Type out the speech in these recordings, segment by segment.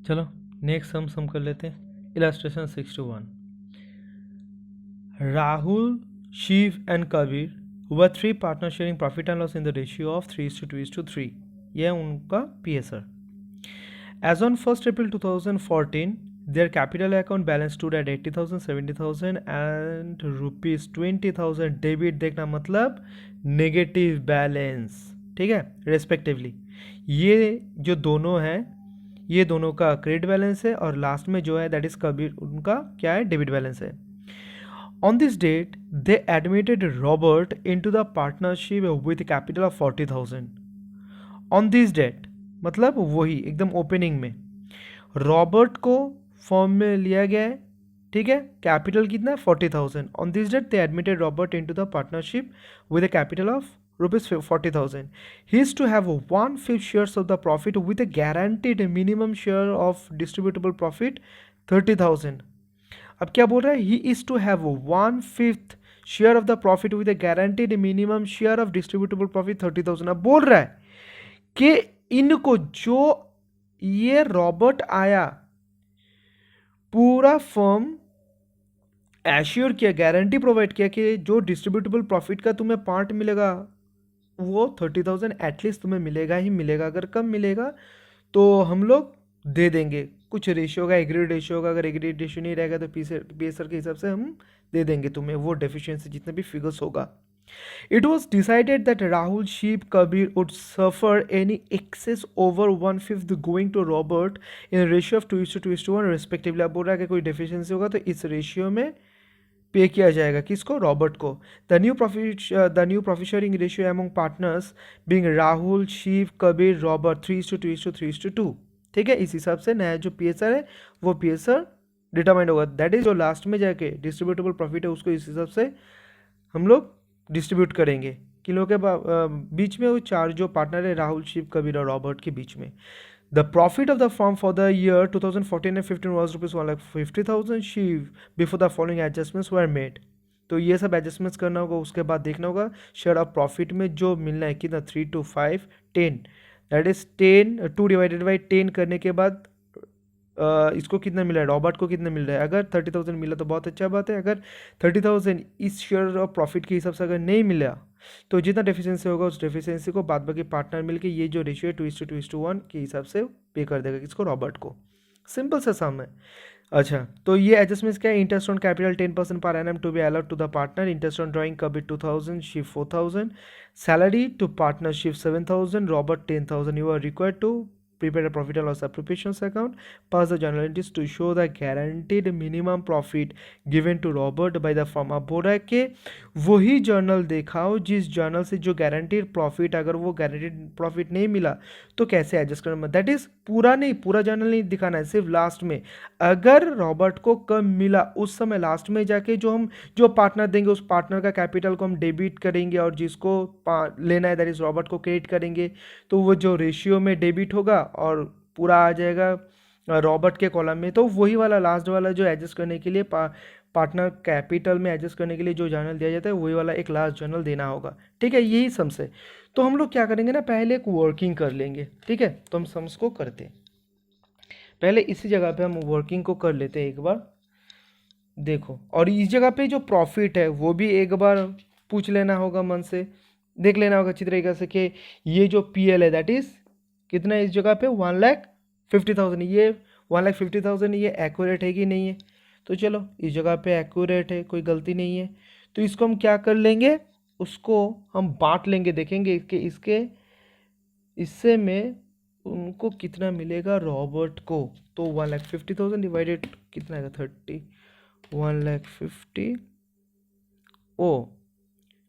चलो next sum कर लेते हैं। Illustration 61। Rahul, Shiv and Kabir were 3 partner sharing profit and loss in the ratio of 3:2:3। यह उनका PSR. As on 1st April 2014, their capital account balance stood at 80,000, 70,000 and rupees 20,000 debit देखना मतलब negative balance, ठीक है, रेस्पेक्टिवली। ये जो दोनों हैं ये दोनों का क्रेडिट बैलेंस है और लास्ट में जो है दैट इज कबीर उनका क्या है, डेबिट बैलेंस है। On this date, they admitted Robert into the partnership with a capital of 40,000. On this date मतलब वही एकदम ओपनिंग में रॉबर्ट को फॉर्म में लिया गया है, ठीक है। कैपिटल कितना है, 40,000। On this date they admitted Robert into the partnership with a capital of rupees 40,000. He is to have 1/5 shares of the profit with a guaranteed minimum share of distributable profit 30,000. अब क्या बोल रहा है, he is to have 1/5 share of the profit with a guaranteed minimum share of distributable profit 30,000. अब बोल रहा है कि इनको जो ये रॉबर्ट आया पूरा फर्म एश्योर किया, गारंटी प्रोवाइड किया कि जो डिस्ट्रीब्यूटेबल प्रॉफिट का तुम्हें पार्ट मिलेगा वो 30,000 एटलीस्ट तुम्हें मिलेगा ही मिलेगा। अगर कम मिलेगा तो हम लोग दे देंगे, कुछ रेशियो होगा, एग्रीड रेशियो होगा, अगर एग्रीड रेशियो नहीं रहेगा तो पीएसआर के हिसाब से हम दे देंगे तुम्हें वो डेफिशिएंसी जितने भी फिगर्स होगा। It was decided that Rahul, Sheep, Kabir would suffer any excess over 1/5 going to Robert in a ratio of 2:1 respectively. अब बोल रहा है कि कोई डेफिशिएंसी होगा तो इस रेशियो में पे किया जाएगा किसको, रॉबर्ट को। The new profit sharing ratio among partners being Rahul, Shiv, Kabir, Robert 3:2. ठीक है, इस हिसाब से नया जो पीएसआर है वो पीएसआर डिटरमाइंड होगा। दैट इज जो लास्ट में जाके डिस्ट्रीब्यूटेबल प्रॉफिट है उसको इस हिसाब से हम लोग डिस्ट्रीब्यूट करेंगे किन लोगों के बीच में, वो चार जो पार्टनर है राहुल, शिव, कबीर और रॉबर्ट के बीच में। The profit of the firm for the year 2014 and 15 was rupees 1,50,000. शिव before the following adjustments were made. तो ये सब एडजस्टमेंट्स करना होगा, उसके बाद देखना होगा शेयर ऑफ प्रॉफिट में जो मिलना है कितना 3 to 5 10, that is 10 2 divided by 10 करने के बाद इसको कितना मिला है, रॉबर्ट को कितना मिल रहा है। अगर 30,000 मिला तो बहुत अच्छा बात है, अगर 30,000 इस शेयर ऑफ प्रॉफिट के हिसाब से अगर नहीं मिला तो जितना डेफिशिएंसी होगा उस डेफिशिएंसी को बाद बाकी पार्टनर मिलके ये जो रेशियो है 2:1 के हिसाब से पे कर देगा किसको, रॉबर्ट को। सिंपल सा सम है। अच्छा, तो ये एडजस्टमेंट्स क्या है, इंटरेस्ट ऑन कैपिटल 10% पर annum to be allot to the partner, interest on drawing Kabir 2,000, Shiv 4,000, salary to partnership 7,000, Robert 10,000. You are required to prepare a profit and loss appropriations account, pass the journal entries to show the guaranteed minimum profit given to Robert by the firm. अब बोल रहा है कि वही journal दिखाओ जिस journal से जो गारंटीड प्रॉफिट, अगर वो गारंटीड प्रॉफिट नहीं मिला तो कैसे एडजस्ट करना, दैट इज पूरा नहीं, पूरा जर्नल नहीं दिखाना है, सिर्फ लास्ट में अगर रॉबर्ट को कम मिला उस समय लास्ट में जाके जो पार्टनर देंगे उस पार्टनर का कैपिटल को हम डेबिट करेंगे और जिसको लेना है दैट इज रॉबर्ट को क्रेडिट करेंगे, तो वो जो रेशियो में डेबिट होगा और पूरा आ जाएगा रॉबर्ट के कॉलम में। तो वही वाला लास्ट वाला जो एडजस्ट करने के लिए पार्टनर कैपिटल में एडजस्ट करने के लिए जो जर्नल दिया जाता है वही वाला एक लास्ट जर्नल देना होगा। ठीक है, यही सम्स है। तो हम लोग क्या करेंगे ना, पहले एक वर्किंग कर लेंगे। ठीक है, तो हम सम्स को करते हैं, पहले इसी जगह पे हम वर्किंग को कर लेते हैं एक बार। देखो, और इस जगह पे जो प्रॉफिट है वो भी एक बार पूछ लेना होगा, मन से देख लेना होगा अच्छी तरीके से कि ये जो पीएल है दैट इज कितना है इस जगह पे 1,50,000। ये 1,50,000 ये एक्यूरेट है कि नहीं है, तो चलो इस जगह पे एक्यूरेट है, कोई गलती नहीं है। तो इसको हम क्या कर लेंगे, उसको हम बांट लेंगे, देखेंगे इसके इससे में उनको कितना मिलेगा रॉबर्ट को। तो 1,50,000 डिवाइडेड कितना आएगा 30, 1,50,000। ओ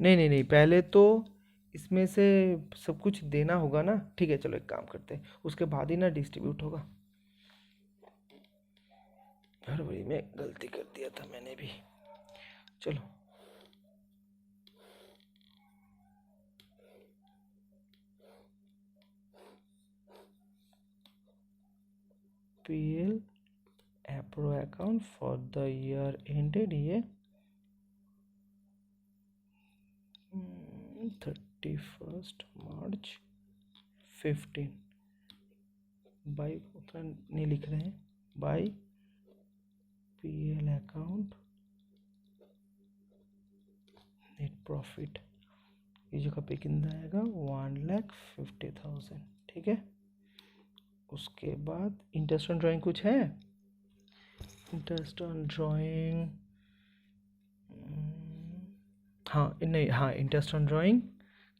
नहीं नहीं नहीं, पहले तो इसमें से सब कुछ देना होगा ना। ठीक है, चलो एक काम करते हैं, उसके बाद ही ना डिस्ट्रीब्यूट होगा। हड़बड़ी में गलती कर दिया था मैंने भी। चलो PL appro account for the year ended ये 31 March 15, बाय उतना नहीं लिख रहे हैं, by PL account net profit, ये जगह पे कितना आएगा 1,50,000, ठीक है। उसके बाद इंटरेस्ट ऑन ड्राइंग कुछ है, इंटरेस्ट ऑन ड्राइंग, हाँ नहीं, हाँ इंटरेस्ट ऑन ड्राइंग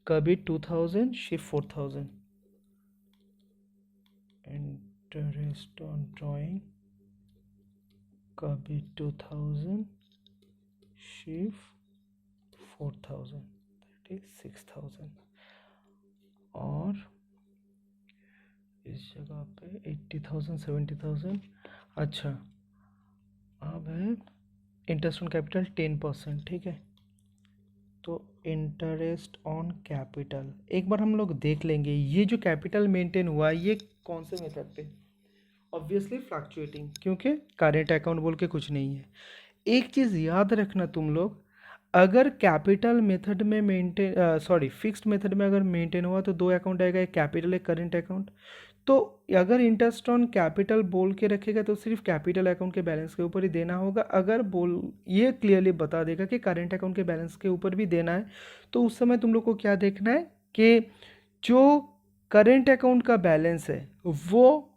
कभी 2,000 शिफ्ट 4,000, इंटरेस्ट ऑन ड्राइंग कभी 2,000 शिफ्ट 4,000, दैट इज 6,000। और इस जगह पे 80,000 70,000। अच्छा, अब है इंटरेस्ट ऑन कैपिटल 10%, ठीक है। तो इंटरेस्ट ऑन कैपिटल एक बार हम लोग देख लेंगे, ये जो कैपिटल मेंटेन हुआ ये कौन से मेथड पे, ऑब्वियसली फ्लक्चुएटिंग, क्योंकि करेंट अकाउंट बोल के कुछ नहीं है। एक चीज़ याद रखना तुम लोग, अगर कैपिटल मेथड में मेंटेन फिक्स्ड मेथड में अगर मेंटेन हुआ तो दो अकाउंट आएगा, एक कैपिटल एक करेंट अकाउंट। तो अगर इंटरेस्ट ऑन कैपिटल बोल के रखेगा तो सिर्फ कैपिटल अकाउंट के बैलेंस के ऊपर ही देना होगा। अगर बोल ये क्लियरली बता देगा कि करेंट अकाउंट के बैलेंस के ऊपर भी देना है, तो उस समय तुम लोग को क्या देखना है कि जो करेंट अकाउंट का बैलेंस है वो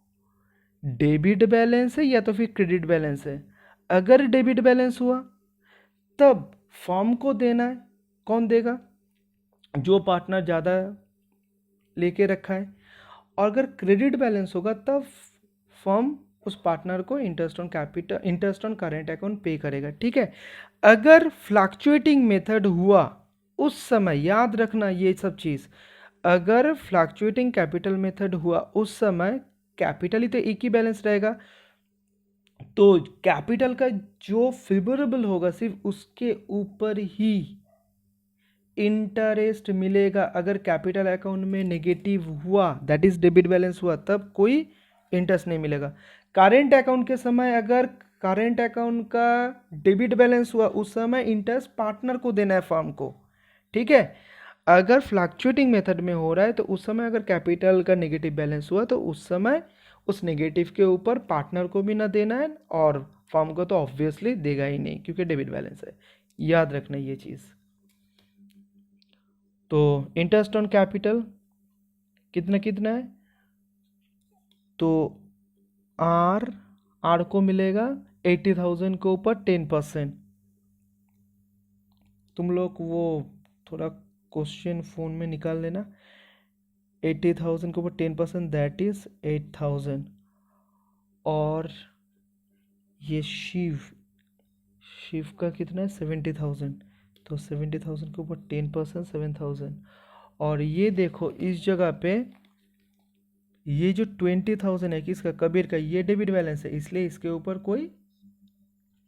डेबिट बैलेंस है या तो फिर क्रेडिट बैलेंस है। अगर डेबिट बैलेंस हुआ तब फर्म को देना है, कौन देगा, जो पार्टनर ज़्यादा लेके रखा है। और अगर क्रेडिट बैलेंस होगा तब फर्म उस पार्टनर को interest on capital interest on current account पे करेगा, ठीक है। अगर फ्लक्चुएटिंग मेथड हुआ उस समय याद रखना ये सब चीज़, अगर फ्लक्चुएटिंग कैपिटल मेथड हुआ उस समय कैपिटल ही तो एक ही बैलेंस रहेगा, तो कैपिटल का जो फेवरेबल होगा सिर्फ उसके ऊपर ही इंटरेस्ट मिलेगा। अगर कैपिटल अकाउंट में नेगेटिव हुआ, दैट इज डेबिट बैलेंस हुआ, तब कोई इंटरेस्ट नहीं मिलेगा। करेंट अकाउंट के समय अगर करेंट अकाउंट का डेबिट बैलेंस हुआ उस समय इंटरेस्ट पार्टनर को देना है, फर्म को, ठीक है। अगर फ्लक्चुएटिंग मेथड में हो रहा है तो उस समय अगर कैपिटल का नेगेटिव बैलेंस हुआ तो उस समय उस नेगेटिव के ऊपर पार्टनर को भी ना देना है और फर्म को तो ऑब्वियसली देगा ही नहीं क्योंकि डेबिट बैलेंस है। याद रखना ये चीज़। तो इंटरेस्ट ऑन कैपिटल कितना कितना है, तो आर को मिलेगा 80,000 के ऊपर 10%। तुम लोग वो थोड़ा क्वेश्चन फ़ोन में निकाल लेना, 80,000 के ऊपर 10% दैट इज 8,000। और ये शिव शिव का कितना है 70,000, तो 70,000 के ऊपर 10% 7,000। और ये देखो इस जगह पे ये जो 20,000 है किसका, कबीर का, ये डेबिट बैलेंस है इसलिए इसके ऊपर कोई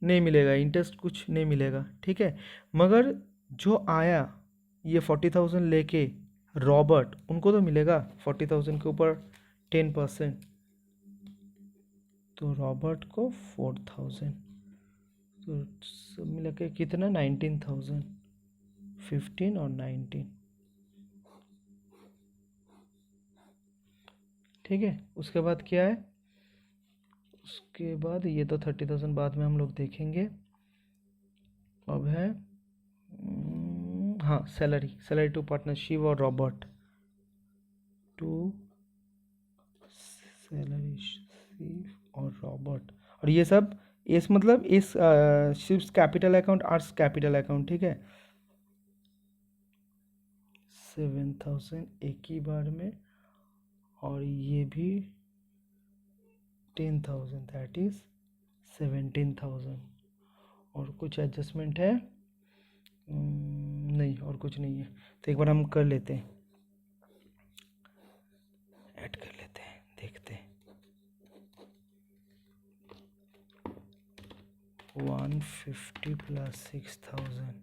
नहीं मिलेगा, इंटरेस्ट कुछ नहीं मिलेगा, ठीक है। मगर जो आया ये 40,000 लेके रॉबर्ट, उनको तो मिलेगा 40,000 के ऊपर 10%, तो रॉबर्ट को 4,000, तो सब मिला के कितना 19,000, 15 और 19, ठीक है। उसके बाद क्या है, उसके बाद ये तो 30,000 बाद में हम लोग देखेंगे। अब है हाँ salary, salary to partner Shiv और रॉबर्ट, टू सैलरी शिव और रॉबर्ट। और ये सब इस मतलब इस शिव्स कैपिटल अकाउंट आर्ट्स कैपिटल अकाउंट, ठीक है। 7,000 एक ही बार में, और ये भी 10,000 दैट इज 17,000। और कुछ एडजस्टमेंट है नहीं, और कुछ नहीं है। तो एक बार हम कर लेते हैं, ऐड कर लेते हैं, देखते हैं। 150 प्लस 6,000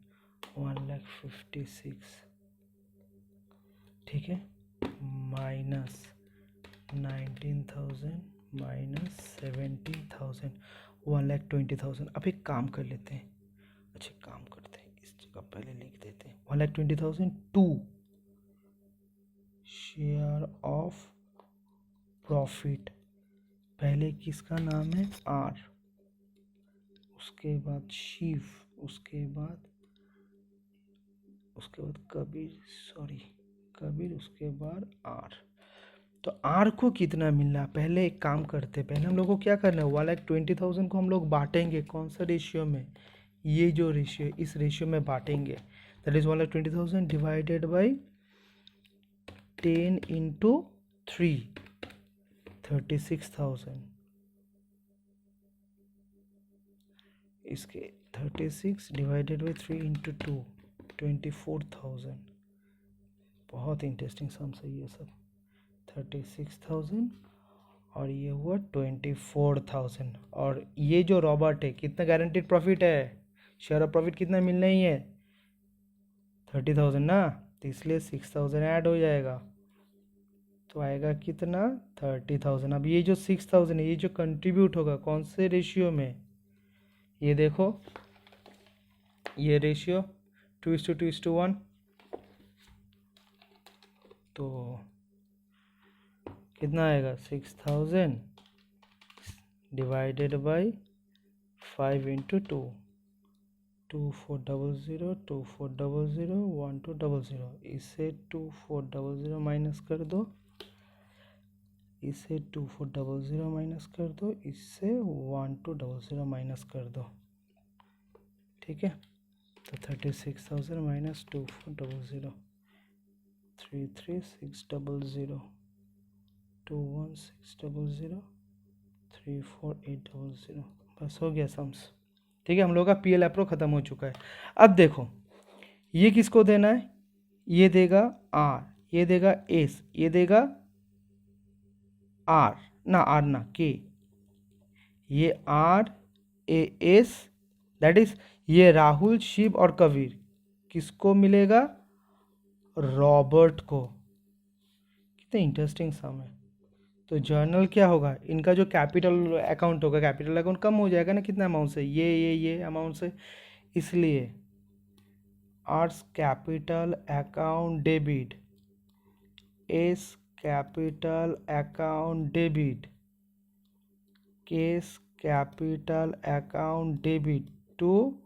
1,56,000, ठीक है, माइनस 19,000 माइनस 17,000 1,20,000। अब एक काम कर लेते हैं, अच्छा काम करते हैं, इस जगह पहले लिख देते हैं 1,20,000 टू शेयर ऑफ प्रॉफिट पहले किसका नाम है? आर, उसके बाद शिव, उसके बाद कबीर, कबीर, उसके बाद आर। तो आर को कितना मिलना? पहले एक काम करते, पहले हम लोग को क्या करना है, 1,20,000 को हम लोग बांटेंगे कौन सा रेशियो में? ये जो रेशियो, इस रेशियो में बांटेंगे। That is 1,20,000 divided by 10 into 3, 36,000। इसके 36 डिवाइडेड बाई 3 इंटू 2, 24,000। बहुत इंटरेस्टिंग सम है ये सब। 36,000 और ये हुआ 24,000। और ये जो रॉबर्ट है, कितना गारंटीड प्रॉफिट है? शेयर ऑफ प्रॉफिट कितना मिलना ही है? 30,000 ना, तो इसलिए 6,000 ऐड हो जाएगा, तो आएगा कितना? 30,000। अब ये जो 6,000 है, ये जो कंट्रीब्यूट होगा कौन से रेशियो में? ये देखो, ये रेशियो 2:2:1, तो कितना आएगा? 6,000 डिवाइडेड बाई 5 इंटू 2, 2400, 2400, 1200। इसे 2400 माइनस कर दो, इसे 2400 माइनस कर दो, इससे 1200 माइनस कर दो, ठीक है। तो 36,000 माइनस 2400, 33,600, 21,600, 34,800। बस हो गया सम्स, ठीक है। हम लोग का पीएल एप्रो ख़त्म हो चुका है। अब देखो, ये किसको देना है? ये देगा आर, ये देगा एस, ये देगा आर ना के, ये R A S, that is ये राहुल, शिव और कबीर, किसको मिलेगा? रॉबर्ट को। कितना इंटरेस्टिंग सम है। तो जर्नल क्या होगा? इनका जो कैपिटल अकाउंट होगा, कैपिटल अकाउंट कम हो जाएगा ना, कितना अमाउंट से? ये अमाउंट से, इसलिए R's capital account debit, S capital account debit, K's capital account debit to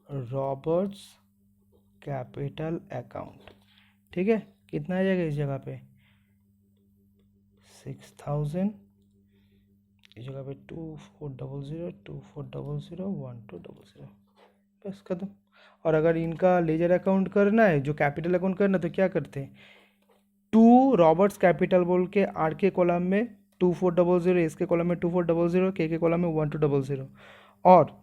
Robert's capital account, ठीक है। कितना आ जाएगा इस जगह पे? 6,000, इस जगह पे 2400, 2400, 1200, बस खत्म। और अगर इनका लेजर अकाउंट करना है, जो कैपिटल अकाउंट करना, तो क्या करते हैं? 2 रॉबर्ट्स कैपिटल बोल के आर के कॉलम में 2400, एस के कॉलम में 2400, के कॉलम में 1200, और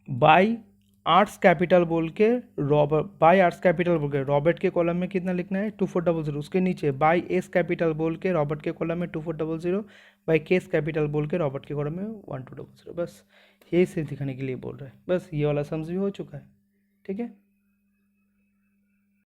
बाई आर्ट्स कैपिटल बोल के रॉबर्ट के कॉलम में कितना लिखना है? 2400। उसके नीचे बाई एस कैपिटल बोल के रॉबर्ट के कॉलम में 2400, बाई केस कैपिटल बोल के रॉबर्ट के कॉलम में 1200। बस यही सिर्फ दिखाने के लिए बोल रहा है। बस ये वाला सम्स भी हो चुका है, ठीक है।